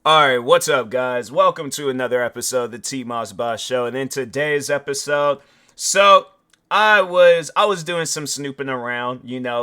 Alright, what's up, guys? Welcome to another episode of the TMossBoss Show. And in today's episode, I was doing some snooping around,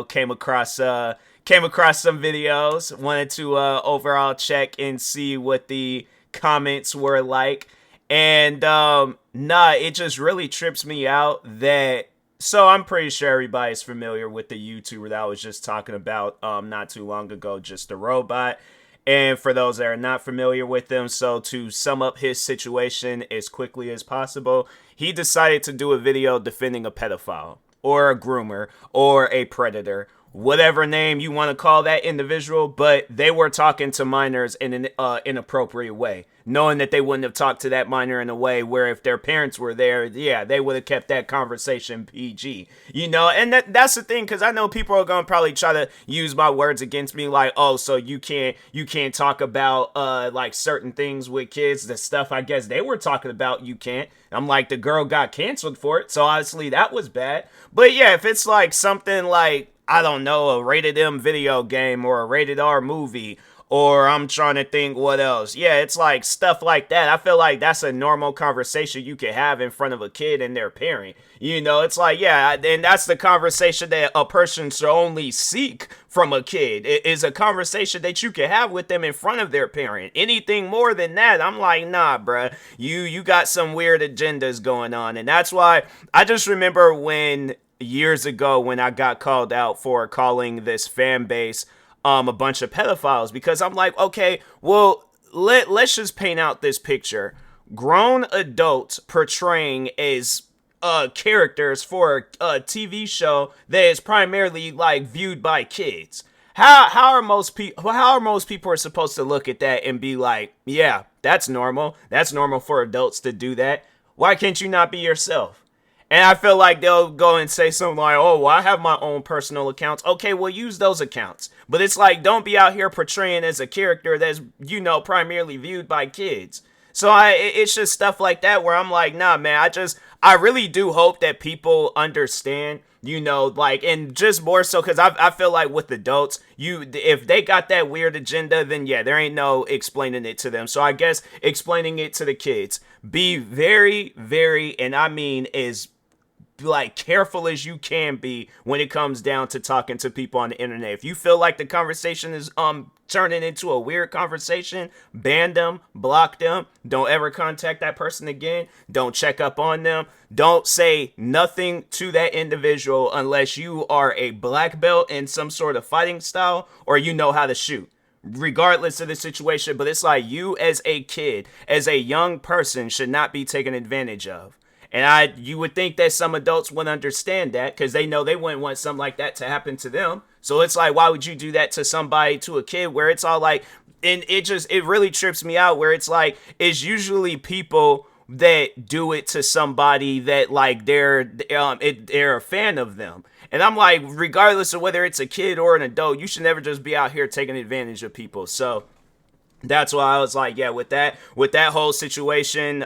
came across some videos, wanted to overall check and see what the comments were like. And it just really trips me out that I'm pretty sure everybody's familiar with the YouTuber that I was just talking about not too long ago, just a robot. And for those that are not familiar with him, so to sum up his situation as quickly as possible, he decided to do a video defending a pedophile or a groomer or a predator, whatever name you want to call that individual, but they were talking to minors in an inappropriate way, knowing that they wouldn't have talked to that minor in a way where if their parents were there, yeah, they would have kept that conversation PG, and that's the thing, because I know people are going to probably try to use my words against me, like, oh, so you can't talk about like certain things with kids, the stuff I guess they were talking about, you can't. I'm like, the girl got canceled for it, so obviously that was bad. But yeah, if it's like something like, I don't know, a rated M video game or a rated R movie, or I'm trying to think what else. Yeah, it's like stuff like that. I feel like that's a normal conversation you can have in front of a kid and their parent. It's like, yeah, and that's the conversation that a person should only seek from a kid. It is a conversation that you can have with them in front of their parent. Anything more than that, I'm like, nah, bruh. You got some weird agendas going on. And that's why I just remember when years ago when I got called out for calling this fan base a bunch of pedophiles, because I'm like, okay, well, let's just paint out this picture. Grown adults portraying as characters for a TV show that is primarily like viewed by kids. How are most people are supposed to look at that and be like, yeah, that's normal. That's normal for adults to do that. Why can't you not be yourself? And I feel like they'll go and say something like, oh, well, I have my own personal accounts. Okay, well, use those accounts. But it's like, don't be out here portraying as a character that's, primarily viewed by kids. So it's just stuff like that where I'm like, nah, man, I really do hope that people understand, and just more so because I feel like with adults, if they got that weird agenda, then yeah, there ain't no explaining it to them. So I guess explaining it to the kids, be very, very, and I mean as like careful as you can be when it comes down to talking to people on the internet. If you feel like the conversation is turning into a weird conversation, ban them, block them, don't ever contact that person again, don't check up on them, don't say nothing to that individual unless you are a black belt in some sort of fighting style or you know how to shoot, regardless of the situation. But it's like, you as a kid, as a young person, should not be taken advantage of. And you would think that some adults would understand that because they know they wouldn't want something like that to happen to them. So it's like, why would you do that to a kid, where it's all like, and it really trips me out where it's like, it's usually people that do it to somebody that like they're a fan of them. And I'm like, regardless of whether it's a kid or an adult, you should never just be out here taking advantage of people. So that's why I was like, yeah, with that whole situation,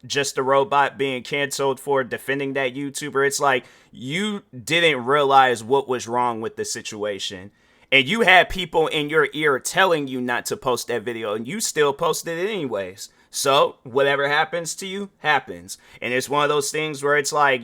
just a robot being canceled for defending that YouTuber, it's like, you didn't realize what was wrong with the situation. And you had people in your ear telling you not to post that video, and you still posted it anyways. So whatever happens to you, happens. And it's one of those things where it's like,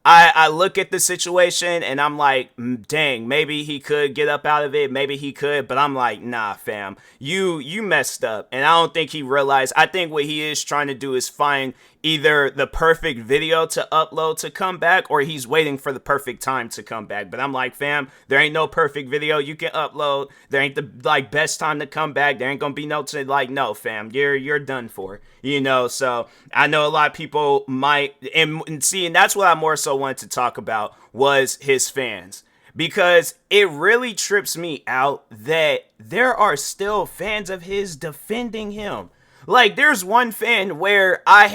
I look at the situation and I'm like, dang, maybe he could get up out of it. Maybe he could. But I'm like, nah, fam, you messed up. And I don't think he realized. I think what he is trying to do is find either the perfect video to upload to come back, or he's waiting for the perfect time to come back. But I'm like, fam, there ain't no perfect video you can upload. There ain't the best time to come back. There ain't gonna be no no, fam, you're done for. So I know a lot of people might and see, and that's what I more so wanted to talk about was his fans. Because it really trips me out that there are still fans of his defending him. Like, there's one fan where I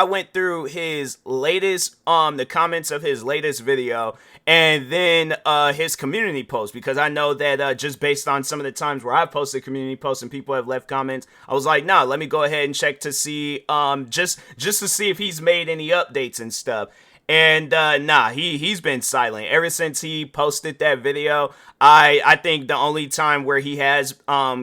went through his latest, the comments of his latest video, and then his community post, because I know that just based on some of the times where I've posted community posts and people have left comments, I was like, nah, let me go ahead and check to see, just to see if he's made any updates and stuff. And nah, he's been silent ever since he posted that video. I think the only time where he has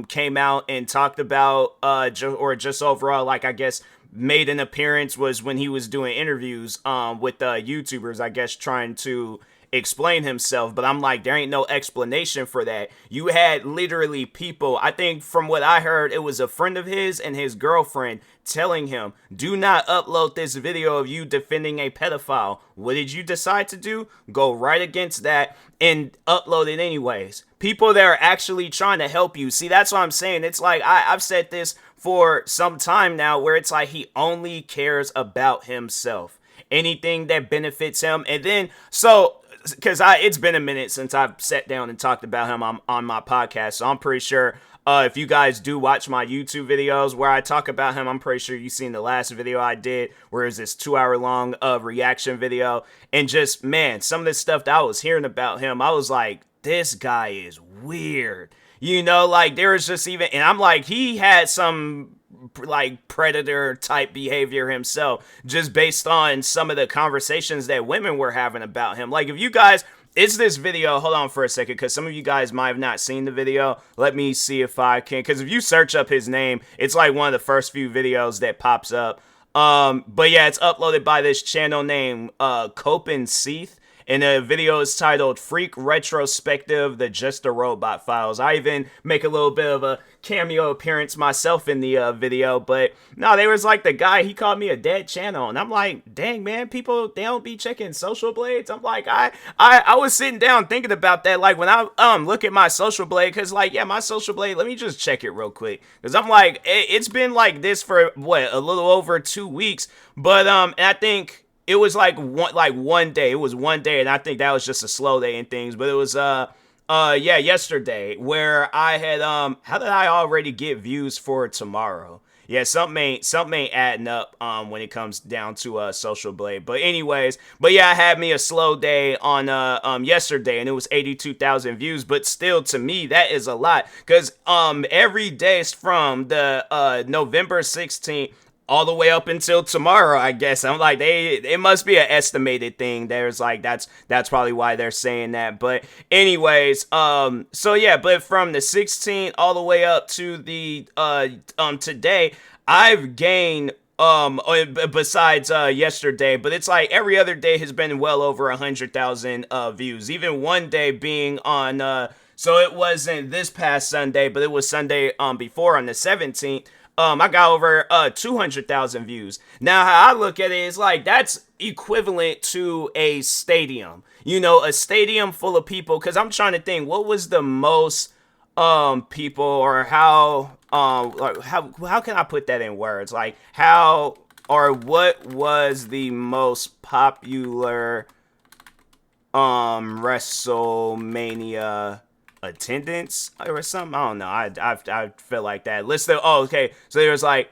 came out and talked about or just overall, like, I guess, made an appearance was when he was doing interviews with YouTubers, I guess, trying to explain himself. But I'm like, there ain't no explanation for that. You had literally people, I think from what I heard, it was a friend of his and his girlfriend telling him, do not upload this video of you defending a pedophile. What did you decide to do? Go right against that and upload it anyways. People that are actually trying to help you. See, that's what I'm saying. It's like, I've said this for some time now, where it's like he only cares about himself. Anything that benefits him. And then, so, because it's been a minute since I've sat down and talked about him on my podcast, so I'm pretty sure if you guys do watch my YouTube videos where I talk about him, I'm pretty sure you've seen the last video I did, where it's this 2-hour long reaction video. And just, man, some of the stuff that I was hearing about him, I was like, this guy is weird. You know, like, there was just even, and I'm like, he had some like predator type behavior himself, just based on some of the conversations that women were having about him. Like, if you guys, it's this video, hold on for a second, because some of you guys might have not seen the video. Let me see if I can, because if you search up his name, it's like one of the first few videos that pops up. But yeah, it's uploaded by this channel named Copen Seath. And the video is titled Freak Retrospective, the Just a Robot Files. I even make a little bit of a cameo appearance myself in the video. But no, there was like the guy, he called me a dead channel. And I'm like, dang, man, people, they don't be checking social blades. I'm like, I was sitting down thinking about that. Like, when I look at my social blade, because like, yeah, my social blade, let me just check it real quick. Because I'm like, it's been like this for, what, a little over 2 weeks. But and I think it was like one day. It was one day, and I think that was just a slow day and things. But it was yeah, yesterday, where I had how did I already get views for tomorrow? Yeah, something ain't adding up when it comes down to Social Blade. But anyways, yeah, I had me a slow day on yesterday, and it was 82,000 views. But still, to me, that is a lot, because every day from the November 16th all the way up until tomorrow, I guess. I'm like, it must be an estimated thing. There's like, that's probably why they're saying that. But anyways, so yeah, but from the 16th all the way up to the today, I've gained besides yesterday, but it's like every other day has been well over 100,000 views. Even one day being on so it wasn't this past Sunday, but it was Sunday before, on the 17th. I got over 200,000 views. Now, how I look at it is like, that's equivalent to a stadium. You know, a stadium full of people. Because I'm trying to think, what was the most people, or how can I put that in words? Like, how or what was the most popular WrestleMania attendance or something? I don't know. I feel like that. Okay. So there's like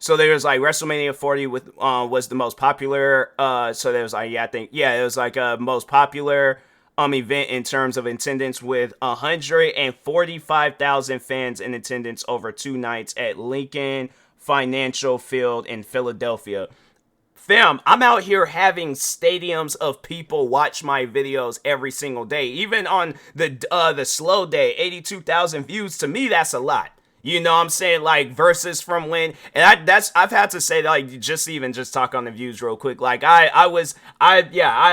WrestleMania 40 with was the most popular. So there was like, yeah, I think, yeah, it was like a most popular event in terms of attendance, with 145,000 fans in attendance over 2 nights at Lincoln Financial Field in Philadelphia. Fam, I'm out here having stadiums of people watch my videos every single day. Even on the slow day, 82,000 views. To me, that's a lot. You know what I'm saying? Like, versus from when, and I've had to say, like, just talk on the views real quick. Like, I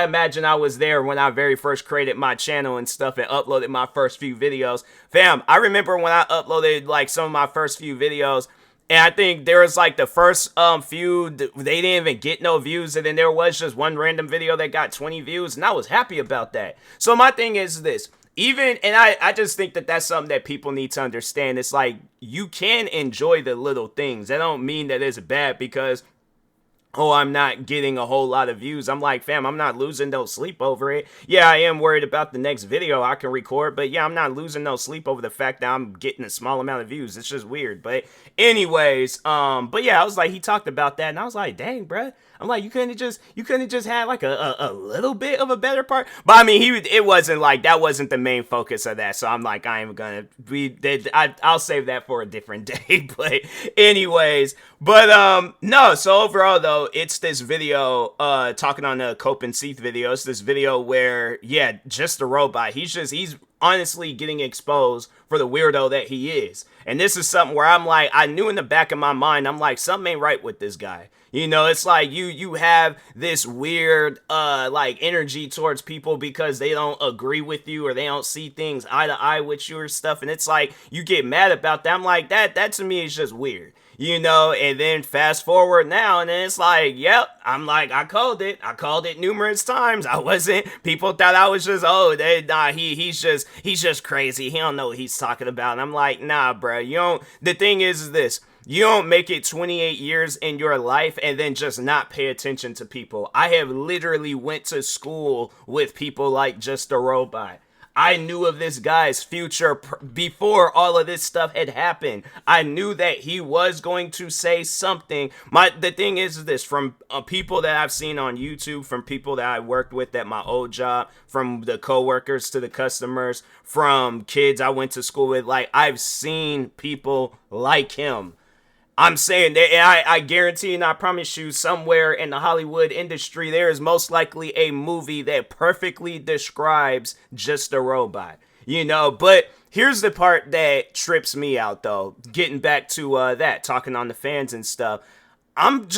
imagine I was there when I very first created my channel and stuff and uploaded my first few videos. Fam, I remember when I uploaded like some of my first few videos, and I think there was like the first few, they didn't even get no views. And then there was just one random video that got 20 views. And I was happy about that. So my thing is this. And I just think that that's something that people need to understand. It's like, you can enjoy the little things. That don't mean that it's bad because, oh, I'm not getting a whole lot of views. I'm like, fam, I'm not losing no sleep over it. Yeah, I am worried about the next video I can record, but yeah, I'm not losing no sleep over the fact that I'm getting a small amount of views. It's just weird. But anyways, but yeah, I was like, he talked about that, and I was like, dang, bruh. I'm like, you couldn't have just had like a little bit of a better part. But I mean, it wasn't like, that wasn't the main focus of that. So I'm like, I ain't gonna I'll save that for a different day. But anyways, but no, so overall though, so it's this video talking on the Cope and Seath video. It's this video where, yeah, just a robot. He's honestly getting exposed for the weirdo that he is. And this is something where I'm like, I knew in the back of my mind, I'm like, something ain't right with this guy. You know, it's like you have this weird like energy towards people because they don't agree with you or they don't see things eye to eye with you or stuff, and it's like you get mad about that. I'm like, that to me is just weird. You know, and then fast forward now, and then it's like, yep, I'm like, I called it numerous times. I wasn't, people thought I was just, he's just crazy. He don't know what he's talking about. And I'm like, nah, bro, you don't, the thing is this, you don't make it 28 years in your life and then just not pay attention to people. I have literally went to school with people like Just a Robot. I knew of this guy's future before all of this stuff had happened. I knew that he was going to say something. The thing is this, from people that I've seen on YouTube, from people that I worked with at my old job, from the coworkers to the customers, from kids I went to school with, like, I've seen people like him. I'm saying that, and I guarantee and I promise you, somewhere in the Hollywood industry, there is most likely a movie that perfectly describes Just a Robot. You know, but here's the part that trips me out, though. Getting back to that, talking on the fans and stuff. I'm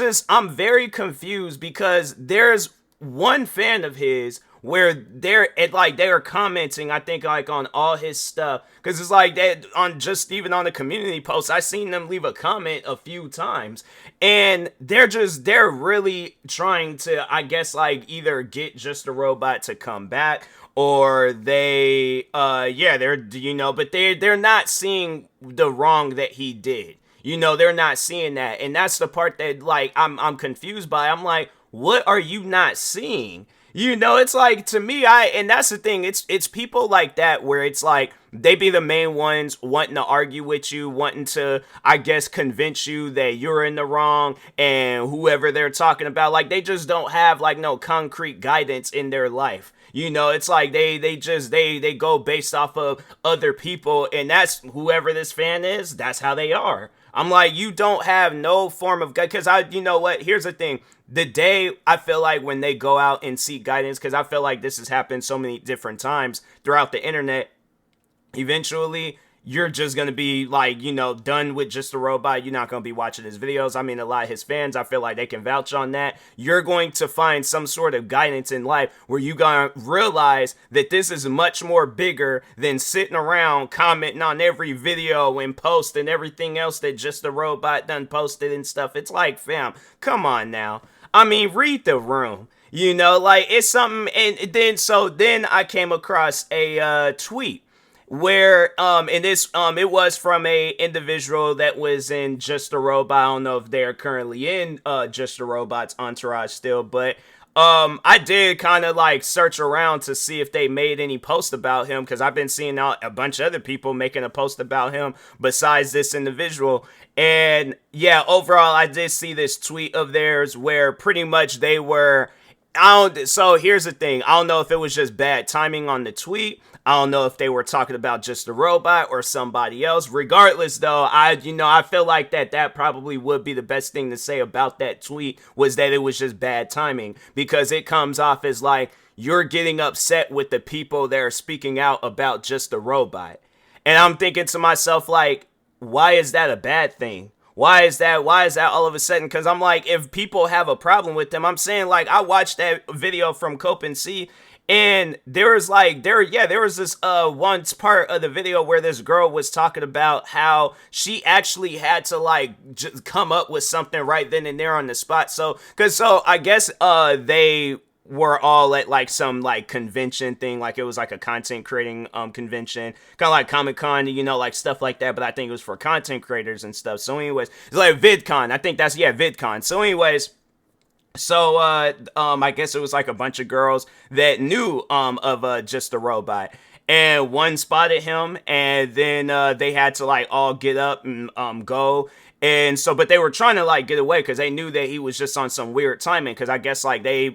very confused because there's one fan of his where they were commenting, I think, like, on all his stuff, because it's like that on just even on the community posts, I seen them leave a comment a few times, and they're really trying to, I guess, like, either get Just a Robot to come back, or they're, you know, but they're not seeing the wrong that he did. You know, they're not seeing that, and that's the part that, like, I'm confused by. I'm like, what are you not seeing? You know, it's like, to me, and that's the thing, it's people like that where it's like, they be the main ones wanting to argue with you, wanting to, I guess, convince you that you're in the wrong, and whoever they're talking about, like, they just don't have, like, no concrete guidance in their life. You know, it's like they go based off of other people, and that's whoever this fan is, that's how they are. I'm like, you don't have no form of guidance, because you know what, here's the thing. The day I feel like when they go out and seek guidance, because I feel like this has happened so many different times throughout the internet, eventually you're just going to be, like, you know, done with Just a Robot. You're not going to be watching his videos. I mean, a lot of his fans, I feel like they can vouch on that. You're going to find some sort of guidance in life where you're going to realize that this is much more bigger than sitting around commenting on every video and post and everything else that Just a Robot done posted and stuff. It's like, fam, come on now. I mean, read the room. You know, like, it's something. And then I came across a tweet where it was from a individual that was in Just a Robot. I don't know if they're currently in Just a Robot's entourage still, but I did kind of, like, search around to see if they made any post about him, because I've been seeing a bunch of other people making a post about him besides this individual. And yeah, overall, I did see this tweet of theirs where pretty much they were, so here's the thing. I don't know if it was just bad timing on the tweet. I don't know if they were talking about Just a Robot or somebody else. Regardless, though, I feel like that probably would be the best thing to say about that tweet, was that it was just bad timing, because it comes off as like you're getting upset with the people that are speaking out about Just a Robot. And I'm thinking to myself, like, why is that a bad thing? Why is that all of a sudden? Because I'm like, if people have a problem with them, I'm saying, like, I watched that video from Cope and See, and there was this once part of the video where this girl was talking about how she actually had to, like, just come up with something right then and there on the spot. So I guess they were all at, like, some, like, convention thing, like it was like a content creating convention, kind of like Comic-Con, you know, like stuff like that, but I think it was for content creators and stuff. So anyways, it's like VidCon. I think that's, VidCon. So anyways, so I guess it was like a bunch of girls that knew of Just a Robot, and one spotted him, and then they had to, like, all get up and go. And so, but they were trying to, like, get away because they knew that he was just on some weird timing, because I guess, like, they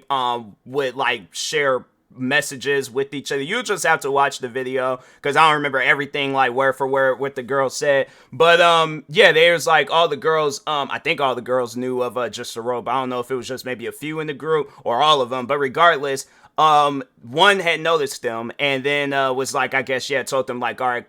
would, like, share messages with each other. You just have to watch the video because I don't remember everything like word for word what the girl said. But yeah, there's like all the girls. I think all the girls knew of Just a Robot. I don't know if it was just maybe a few in the group or all of them. But regardless, one had noticed them and then was like, I guess, yeah, told them like, all right,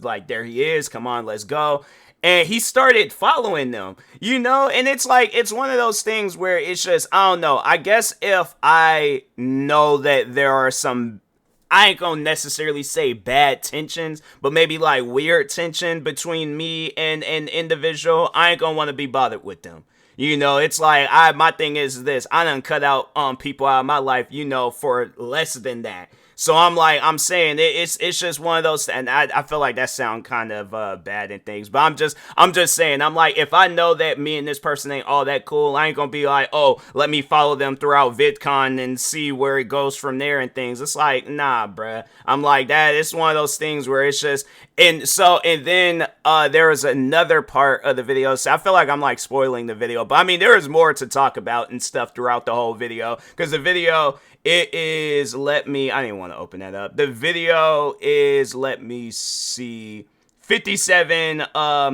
like there he is, come on, let's go. And he started following them, and it's like, it's one of those things where it's just, I don't know, I guess if I know that there are some, I ain't gonna necessarily say bad tensions, but maybe like weird tension between me and an individual, I ain't gonna want to be bothered with them. It's like, my thing is this, I done cut out people out of my life, for less than that. So I'm saying it's just one of those, and I feel like that sound kind of bad and things, but I'm just saying, I'm like, if I know that me and this person ain't all that cool, I ain't gonna be like, oh, let me follow them throughout VidCon and see where it goes from there and things. It's like, nah, bruh. I'm like that. It's one of those things where it's just, and then there was another part of the video. So I feel like I'm like spoiling the video, but I mean, there is more to talk about and stuff throughout the whole video, because the video, it is, I didn't want to open that up. The video is, let me see, 57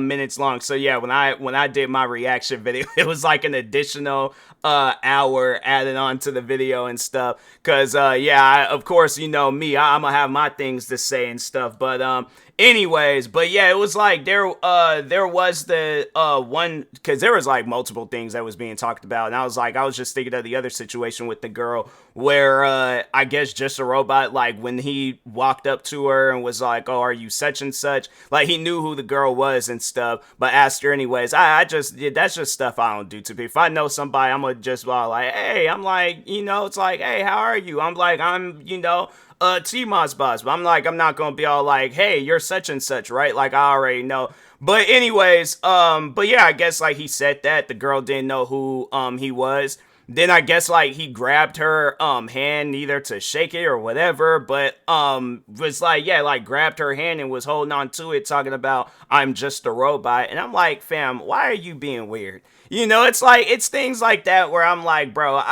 minutes long. So yeah, when I did my reaction video, it was like an additional hour added on to the video and stuff. Cause yeah, of course, me, I'm gonna have my things to say and stuff. But anyways, but yeah, it was like there was the one, because there was like multiple things that was being talked about, and I was just thinking of the other situation with the girl where I guess Just a Robot, like when he walked up to her and was like, oh, are you such and such, like he knew who the girl was and stuff, but asked her anyways. That's just stuff I don't do to people. If I know somebody, I'm gonna just like, hey, I'm like, it's like, hey, how are you? I'm like, I'm TMossBoss, but I'm like, I'm not gonna be all like, hey, you're such and such, right? Like, I already know. But anyways, but yeah, I guess like he said that the girl didn't know who he was. Then I guess like he grabbed her hand either to shake it or whatever, but was like, yeah, like grabbed her hand and was holding on to it, talking about, I'm just a robot. And I'm like, fam, why are you being weird? It's like, it's things like that where I'm like, bro,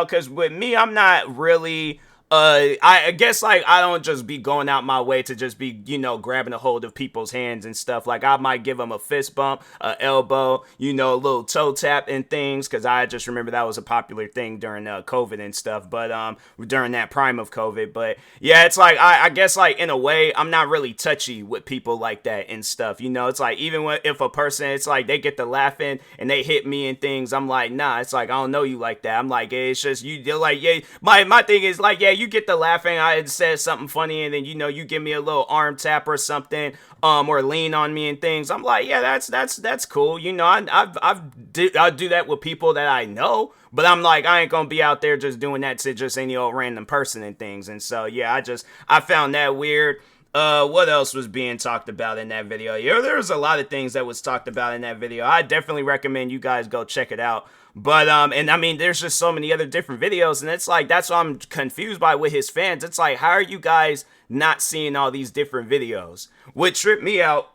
because with me, I'm not really I guess like I don't just be going out my way to just be, grabbing a hold of people's hands and stuff. Like I might give them a fist bump, a elbow, a little toe tap and things, because I just remember that was a popular thing during COVID and stuff. But during that prime of COVID. But yeah, it's like I guess like in a way I'm not really touchy with people like that and stuff. It's like even if a person, it's like they get to laughing and they hit me and things, I'm like, nah. It's like I don't know you like that. I'm like, it's just you're like, yeah. My thing is like, yeah, you get the laughing, I had said something funny, and then you give me a little arm tap or something, or lean on me and things. I'm like, yeah, that's cool. I'll do that with people that I know, but I'm like, I ain't gonna be out there just doing that to just any old random person and things. And so yeah, I found that weird. What else was being talked about in that video? Yeah, there was a lot of things that was talked about in that video. I definitely recommend you guys go check it out. But, and I mean, there's just so many other different videos, and it's like, that's what I'm confused by with his fans. It's like, how are you guys not seeing all these different videos? What tripped me out,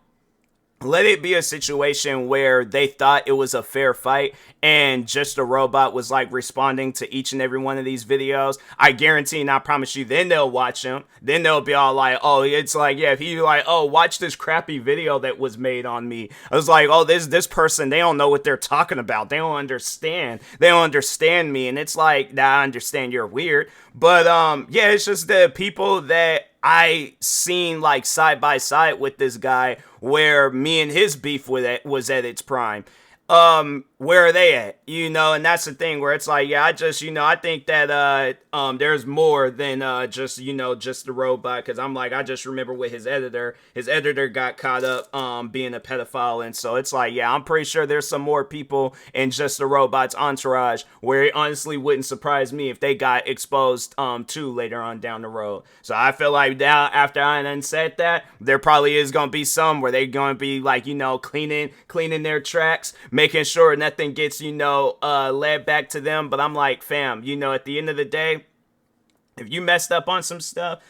let it be a situation where they thought it was a fair fight and Just a Robot was like responding to each and every one of these videos. I guarantee and I promise you, then they'll watch them. Then they'll be all like, oh, it's like, yeah, if you like, oh, watch this crappy video that was made on me. I was like, oh, this person, they don't know what they're talking about. They don't understand. They don't understand me. And it's like, nah, I understand you're weird. But yeah, it's just the people that I seen like side by side with this guy where me and his beef with it was at its prime. Where are they at? And that's the thing where it's like, yeah, I think that, there's more than, just the robot. Cause I'm like, I just remember with his editor got caught up, being a pedophile. And so it's like, yeah, I'm pretty sure there's some more people in Just the Robot's entourage where it honestly wouldn't surprise me if they got exposed, too later on down the road. So I feel like now after I done said that, there probably is going to be some where they're going to be like, cleaning their tracks, making sure nothing gets, led back to them. But I'm like, fam, at the end of the day, if you messed up on some stuff,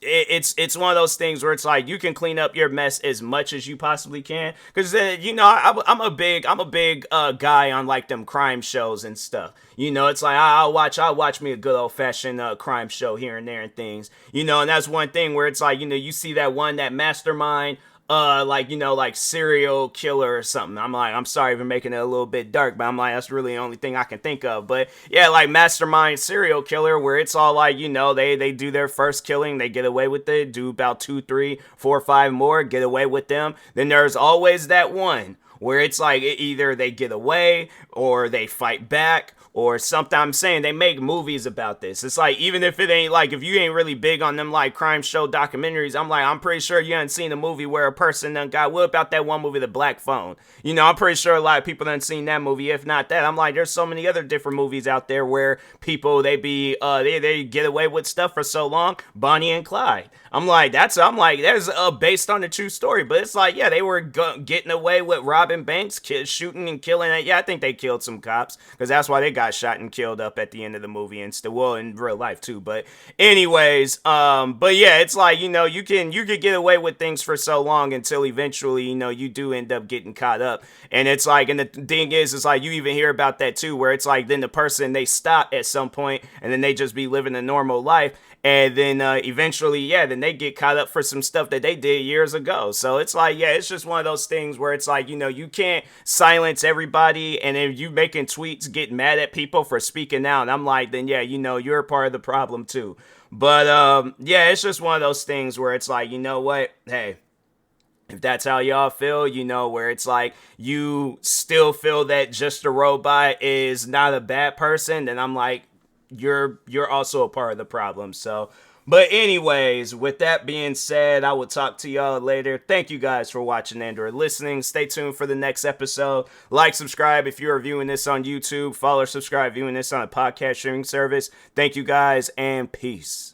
it's one of those things where it's like you can clean up your mess as much as you possibly can, because I'm a big guy on like them crime shows and stuff. It's like I'll watch me a good old fashioned crime show here and there and things. And that's one thing where it's like you see that mastermind, like serial killer or something. I'm like, I'm sorry for making it a little bit dark, but I'm like, that's really the only thing I can think of. But yeah, like mastermind serial killer, where it's all like, they do their first killing, they get away with it, do about 2, 3, 4, 5 more, get away with them. Then there's always that one where it's like either they get away or they fight back or something. I'm saying they make movies about this. It's like, even if it ain't like, if you ain't really big on them like crime show documentaries, I'm pretty sure you haven't seen a movie where a person done got, what about that one movie, The Black Phone? I'm pretty sure a lot of people done seen that movie. If not that, I'm like, there's so many other different movies out there where people, they get away with stuff for so long. Bonnie and Clyde. I'm like, that's based on a true story, but it's like, yeah, they were getting away with robbing banks, shooting and killing it. Yeah, I think they killed some cops, because that's why they got shot and killed up at the end of the movie and still, well, in real life too. But anyways, but yeah, it's like, you can get away with things for so long until eventually, you do end up getting caught up. And it's like, and the thing is, it's like, you even hear about that too, where it's like, then the person, they stop at some point and then they just be living a normal life. And then eventually, yeah, then they get caught up for some stuff that they did years ago. So it's like, yeah, it's just one of those things where it's like, you can't silence everybody. And if you making tweets, getting mad at people for speaking out, I'm like, then yeah, you're a part of the problem too. But yeah, it's just one of those things where it's like, you know what? Hey, if that's how y'all feel, where it's like you still feel that Just a Robot is not a bad person, then I'm like, you're also a part of the problem. So, but anyways, with that being said, I will talk to y'all later. Thank you guys for watching and or listening. Stay tuned for the next episode. Like, subscribe if you're viewing this on YouTube. Follow or subscribe viewing this on a podcast streaming service. Thank you guys, and peace.